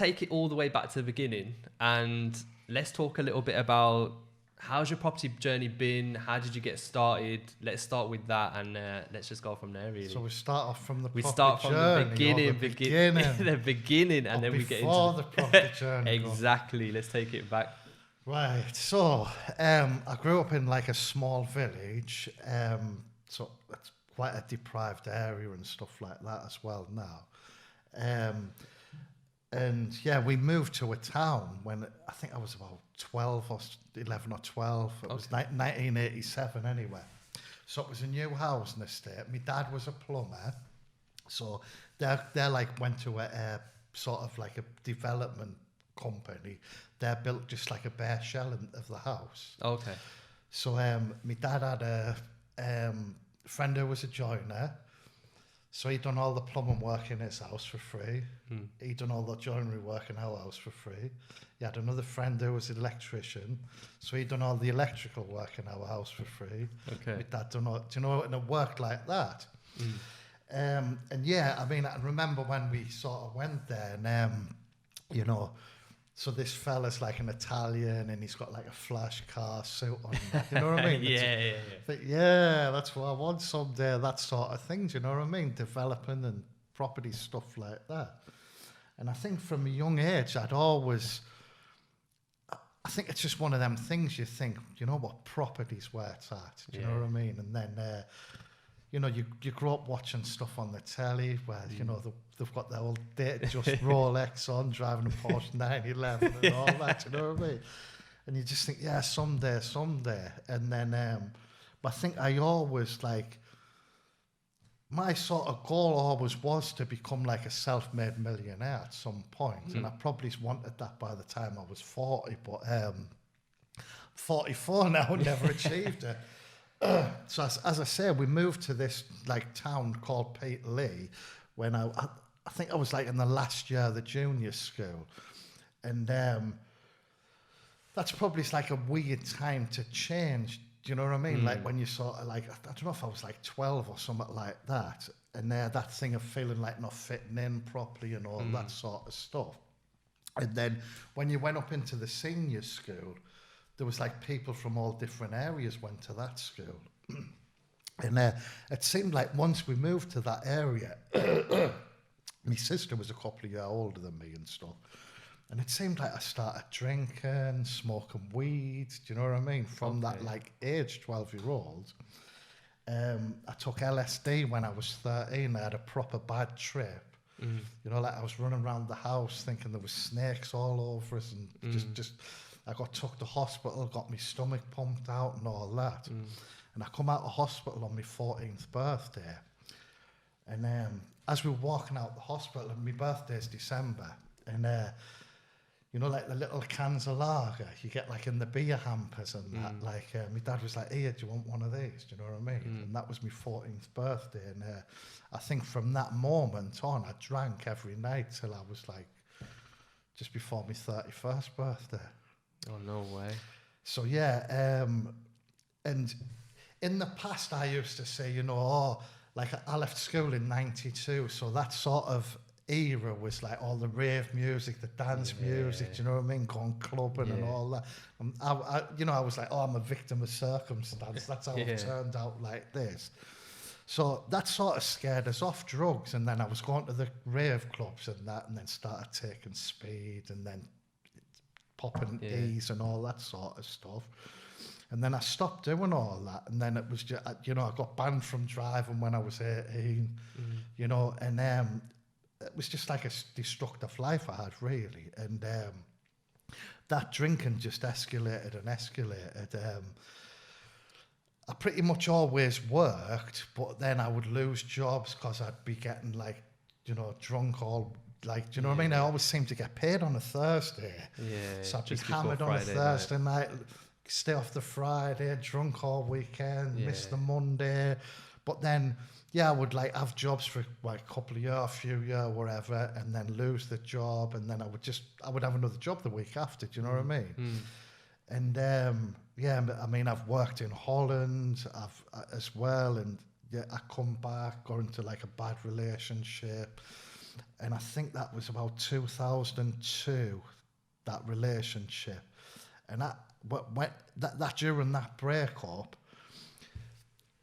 take it all the way back to the beginning, and let's talk a little bit about how's your property journey been? How did you get started? Let's start with that, and let's just go from there, really. So we start off from the beginning, the beginning, and then we get into the property journey. Exactly. Let's take it back. Right. So I grew up in like a small village, so it's quite a deprived area and stuff like that as well now. And yeah, we moved to a town when I think I was about 12 or 11 or 12. It was 1987 anyway. So it was a new housing estate. My dad was a plumber. So they like went to a sort of like a development company. They built just like a bare shell of the house. Okay. So my dad had a friend who was a joiner. So he'd done all the plumbing work in his house for free. He'd done all the joinery work in our house for free. He had another friend who was an electrician. So he'd done all the electrical work in our house for free. Okay. My dad done all, do you know, and it worked like that. And yeah, I mean, I remember when we sort of went there and, you know, so this fella's like an Italian and he's got like a flash car suit on. You know what I mean? Yeah. But yeah, that's what I want someday, that sort of thing. Do you know what I mean? Developing and property stuff like that. And I think from a young age, I think it's just one of them things you think, you know what, property's where it's at. Do you know what I mean? And then, you know, you grow up watching stuff on the telly where, you know, they've got their old just Rolex on, driving a Porsche 911 and all that, you know what I mean? And you just think, yeah, someday. And then, but I think I always like, my sort of goal always was to become like a self-made millionaire at some point. And I probably wanted that by the time I was 40, but 44 now, never achieved it. So as I say, we moved to this like town called Peterlee when I think I was like in the last year of the junior school. And that's probably like a weird time to change. Do you know what I mean? Like when you sort of like, I don't know if I was like 12 or something like that. And that thing of feeling like not fitting in properly and all that sort of stuff. And then when you went up into the senior school, there was like people from all different areas went to that school. And it seemed like once we moved to that area, my sister was a couple of years older than me and stuff. And it seemed like I started drinking, smoking weed, do you know what I mean? From that like age, 12-year-old. I took LSD when I was 13. I had a proper bad trip. You know, like I was running around the house thinking there was snakes all over us and just I got took to hospital, got my stomach pumped out and all that. And I come out of hospital on my 14th birthday. And as we were walking out the hospital, and my birthday's December, and you know, like the little cans of lager you get like in the beer hampers and that, like my dad was like, "Here, do you want one of these?" Do you know what I mean? And that was my 14th birthday. And I think from that moment on, I drank every night till I was like just before my 31st birthday. Oh, no way. So yeah, and in the past I used to say, you know, like I left school in 92, so that sort of era was like all the rave music, the dance music, do you know what I mean, going clubbing and all that. I was like, I'm a victim of circumstance. That's how it turned out like this. So that sort of scared us off drugs, and then I was going to the rave clubs and that, and then started taking speed and then popping E's and all that sort of stuff. And then I stopped doing all that, and then it was just, you know, I got banned from driving when I was 18, you know, and it was just like a destructive life I had, really. And that drinking just escalated and escalated. I pretty much always worked, but then I would lose jobs because I'd be getting like, you know, drunk all, like, do you know what I mean? I always seemed to get paid on a Thursday. So I'd be hammered on a Thursday night, stay off the Friday, drunk all weekend, miss the Monday. But then, I would like have jobs for like a couple of years, a few years, whatever, and then lose the job. And then I would have another job the week after, do you know what I mean? And I mean, I've worked in Holland as well. And I come back, got into like a bad relationship. And I think that was about 2002, that relationship. And that during that breakup,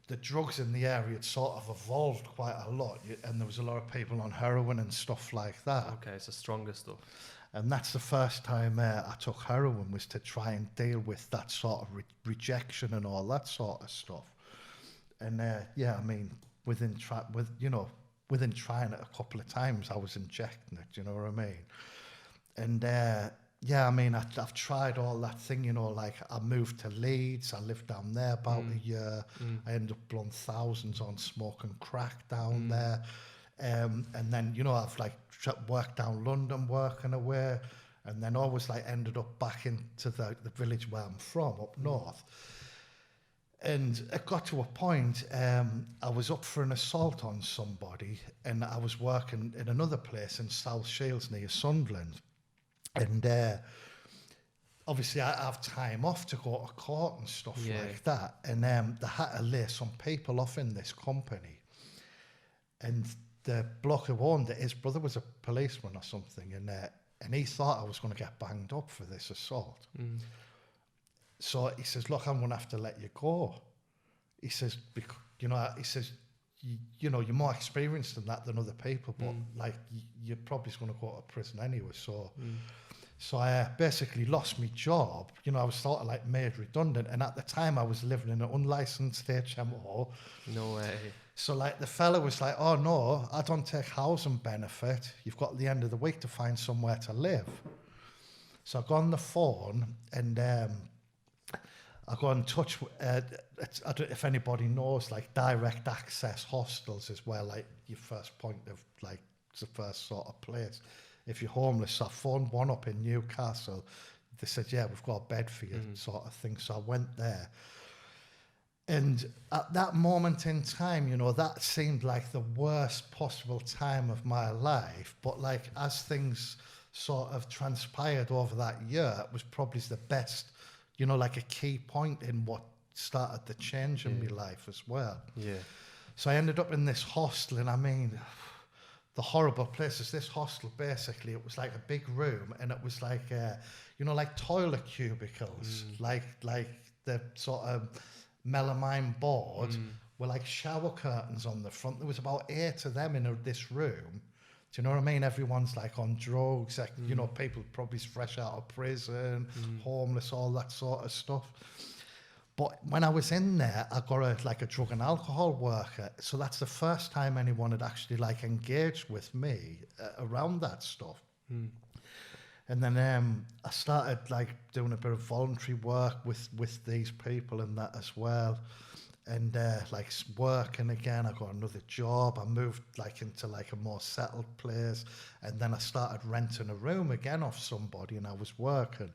the drugs in the area had sort of evolved quite a lot, and there was a lot of people on heroin and stuff like that. Okay, so stronger stuff. And that's the first time I took heroin, was to try and deal with that sort of rejection and all that sort of stuff. And yeah, I mean, within trying it a couple of times, I was injecting it. Do you know what I mean? And yeah, I mean, I've tried all that thing, you know, like I moved to Leeds, I lived down there about a year, I ended up blowing thousands on smoking crack down there, and then, you know, I've like worked down London working away, and then always like ended up back into the village where I'm from, up north. And it got to a point, I was up for an assault on somebody, and I was working in another place in South Shields near Sunderland. And obviously I have time off to go to court and stuff like that. And they had to lay some people off in this company. And the bloke who owned it, his brother was a policeman or something, and he thought I was going to get banged up for this assault. So he says, look, I'm going to have to let you go. He says, you know, you know, you're more experienced than that than other people, but like you're probably going to go to prison anyway. So I basically lost my job. You know, I was sort of like made redundant, and at the time I was living in an unlicensed HMO. No way. So like the fella was like, oh no, I don't take housing benefit. You've got the end of the week to find somewhere to live. So I got on the phone, and I got in touch with, I don't know if anybody knows, like direct access hostels is where like your first point of like, it's the first sort of place. If you're homeless, so I phoned one up in Newcastle. They said, yeah, we've got a bed for you, sort of thing. So I went there. And at that moment in time, you know, that seemed like the worst possible time of my life. But like as things sort of transpired over that year, it was probably the best, you know, like a key point in what started the change in my life as well. Yeah. So I ended up in this hostel, and I mean, the horrible place is this hostel, basically, it was like a big room, and it was like, you know, like toilet cubicles, like the sort of melamine board with like shower curtains on the front. There was about 8 of them in this room. Do you know what I mean? Everyone's like on drugs, like, you know, people probably fresh out of prison, homeless, all that sort of stuff. But when I was in there, I got a drug and alcohol worker. So that's the first time anyone had actually like engaged with me around that stuff. And then I started like doing a bit of voluntary work with these people and that as well. And like working again, I got another job. I moved like into like a more settled place, and then I started renting a room again off somebody, and I was working.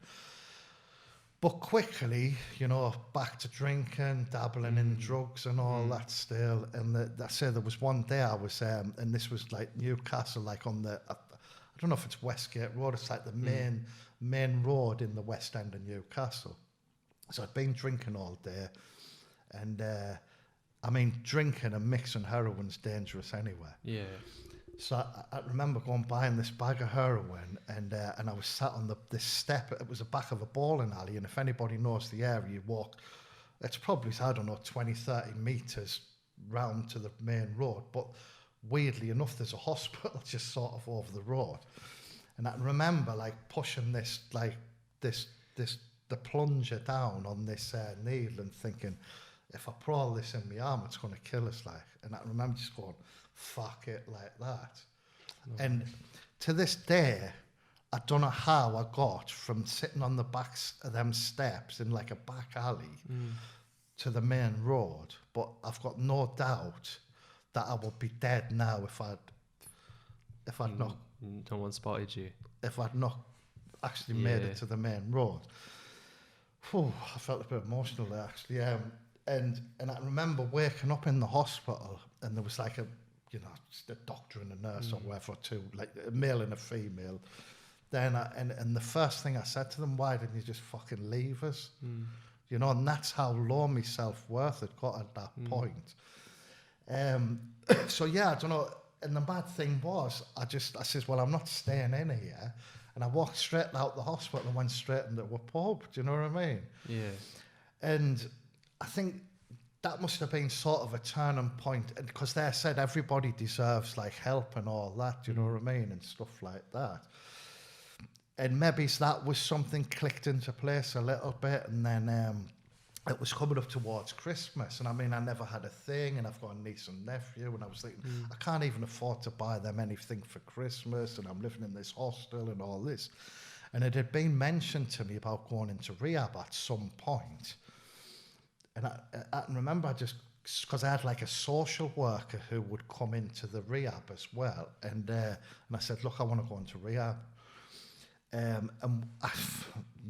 But quickly, you know, back to drinking, dabbling in drugs and all that still. And I say there was one day I was, and this was like Newcastle, like on the, I don't know if it's Westgate Road, it's like the main road in the West End of Newcastle. So I'd been drinking all day. And I mean, drinking and mixing heroin's dangerous anyway. Yeah. So I remember going buying this bag of heroin, and I was sat on this step. It was the back of a bowling alley, and if anybody knows the area, you walk, it's probably, I don't know, 20, 30 metres round to the main road. But weirdly enough, there's a hospital just sort of over the road. And I remember like pushing the plunger down on this needle and thinking, if I put all this in my arm, it's going to kill us, like. And I remember just going, fuck it, like that. No. And to this day, I don't know how I got from sitting on the back of them steps in like a back alley to the main road, but I've got no doubt that I would be dead now if I'd not... No one spotted you. If I'd not actually made it to the main road. Whew, I felt a bit emotional there, actually. And I remember waking up in the hospital, and there was like a doctor and a nurse or whatever, two, like a male and a female. Then and the first thing I said to them, why didn't you just fucking leave us? You know, and that's how low my self-worth had got at that point. So yeah, I don't know, and the bad thing was, I says, well, I'm not staying in here. And I walked straight out the hospital and went straight into a pub. Do you know what I mean? Yeah. And I think that must have been sort of a turning point, because they said everybody deserves like help and all that, do you know what I mean, and stuff like that. And maybe that was something clicked into place a little bit, and then it was coming up towards Christmas, and I mean, I never had a thing, and I've got a niece and nephew, and I was thinking, I can't even afford to buy them anything for Christmas, and I'm living in this hostel and all this. And it had been mentioned to me about going into rehab at some point. And I remember because I had like a social worker who would come into the rehab as well. And I said, look, I want to go into rehab.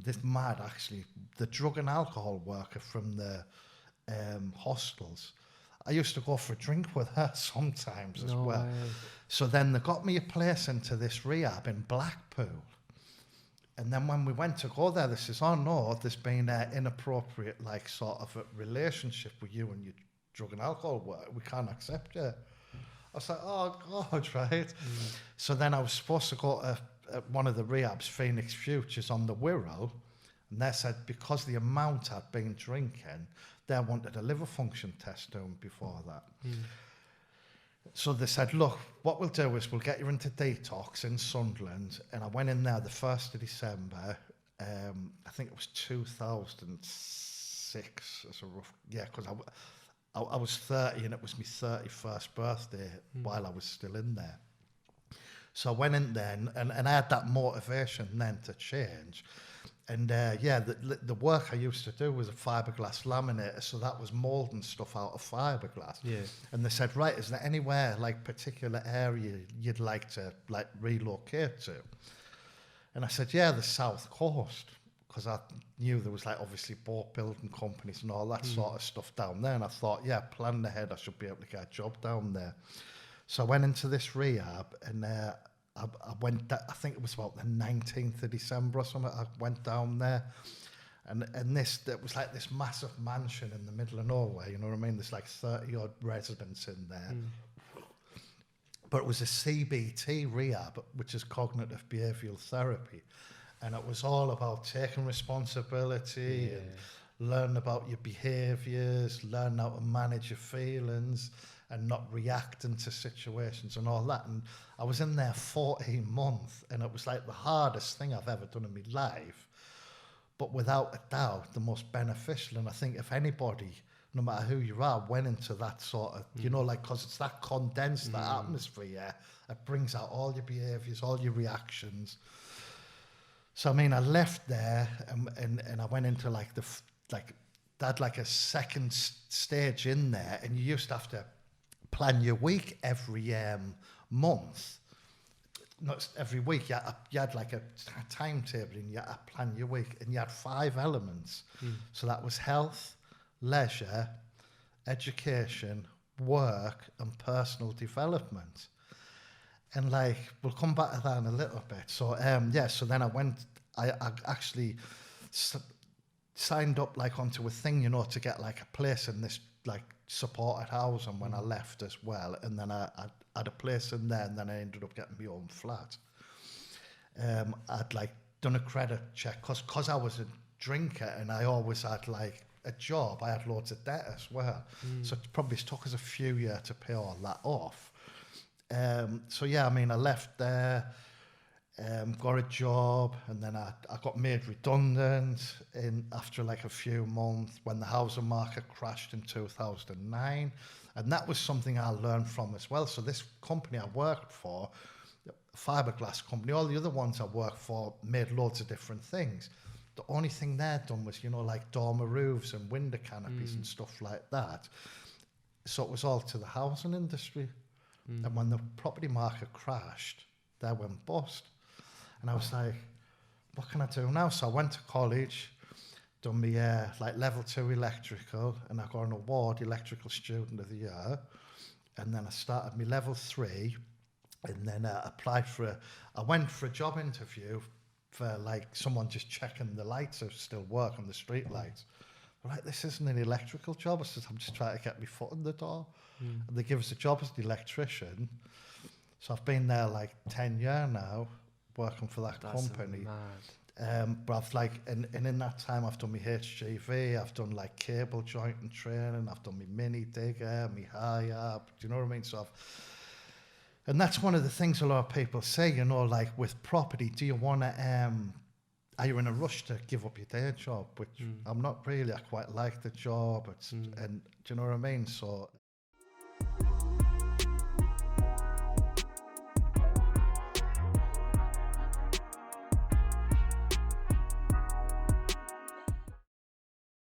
This mad, actually, the drug and alcohol worker from the hostels, I used to go for a drink with her sometimes as well. Way. So then they got me a place into this rehab in Blackpool. And then when we went to go there, they says, oh no, there's been an inappropriate like sort of a relationship with you and your drug and alcohol work. We can't accept you. I was like, oh God, right? So then I was supposed to go to one of the rehabs, Phoenix Futures, on the Wirral. And they said because the amount I'd been drinking, they wanted a liver function test done before that. So they said, look, what we'll do is we'll get you into detox in Sunderland. And I went in there the 1st of December. I think it was 2006 as a rough, yeah, because I was 30 and it was my 31st birthday while I was still in there. So I went in there and I had that motivation then to change. And the work I used to do was a fiberglass laminator, so that was moulding stuff out of fiberglass. Yeah. And they said, right, is there anywhere, like particular area you'd like to like relocate to? And I said, yeah, the South Coast, because I knew there was like obviously boat building companies and all that sort of stuff down there. And I thought, yeah, planning ahead, I should be able to get a job down there. So I went into this rehab and I went, I think it was about the 19th of December or something, I went down there. And it was like this massive mansion in the middle of nowhere, you know what I mean? There's like 30 odd residents in there. But it was a CBT rehab, which is cognitive behavioural therapy. And it was all about taking responsibility and learning about your behaviours, learning how to manage your feelings, and not reacting to situations and all that. And I was in there 14 months, and it was like the hardest thing I've ever done in my life, but without a doubt the most beneficial. And I think if anybody, no matter who you are, went into that sort of, you know, like, because it's that condensed, that atmosphere, it brings out all your behaviours, all your reactions. So I mean, I left there and I went into like they had like a second stage in there, and you used to have to plan your week every month, not every week. You had like a timetable, and you had to plan your week, and you had 5 elements. So that was health, leisure, education, work, and personal development. And like, we'll come back to that in a little bit. So so then I actually signed up like onto a thing, you know, to get like a place in this like supported housing when I left as well. And then I had a place in there, and then I ended up getting my own flat. I'd like done a credit check because I was a drinker and I always had like a job. I had loads of debt as well. So it probably took us a few years to pay all that off. So yeah, I mean, I left there, got a job, and then I got made redundant after like a few months when the housing market crashed in 2009. And that was something I learned from as well. So this company I worked for, fiberglass company, all the other ones I worked for made loads of different things. The only thing they'd done was, you know, like dormer roofs and window canopies and stuff like that. So it was all to the housing industry. And when the property market crashed, they went bust. And I was like, what can I do now? So I went to college, done my like level 2 electrical, and I got an award, Electrical Student of the Year. And then I started my level 3, and then I applied I went for a job interview for like someone just checking the lights are still working, the street lights. we're like, this isn't an electrical job. I said, I'm just trying to get my foot in the door. And they give us a job as an electrician. So I've been there like 10 years now, working for that company. Mad. But I've like, and in that time I've done my HGV, I've done like cable jointing training, I've done my mini digger, my high up, do you know what I mean? So and that's one of the things a lot of people say, you know, like with property, do you want to, are you in a rush to give up your day job? Which I'm not really, I quite like the job, and do you know what I mean? So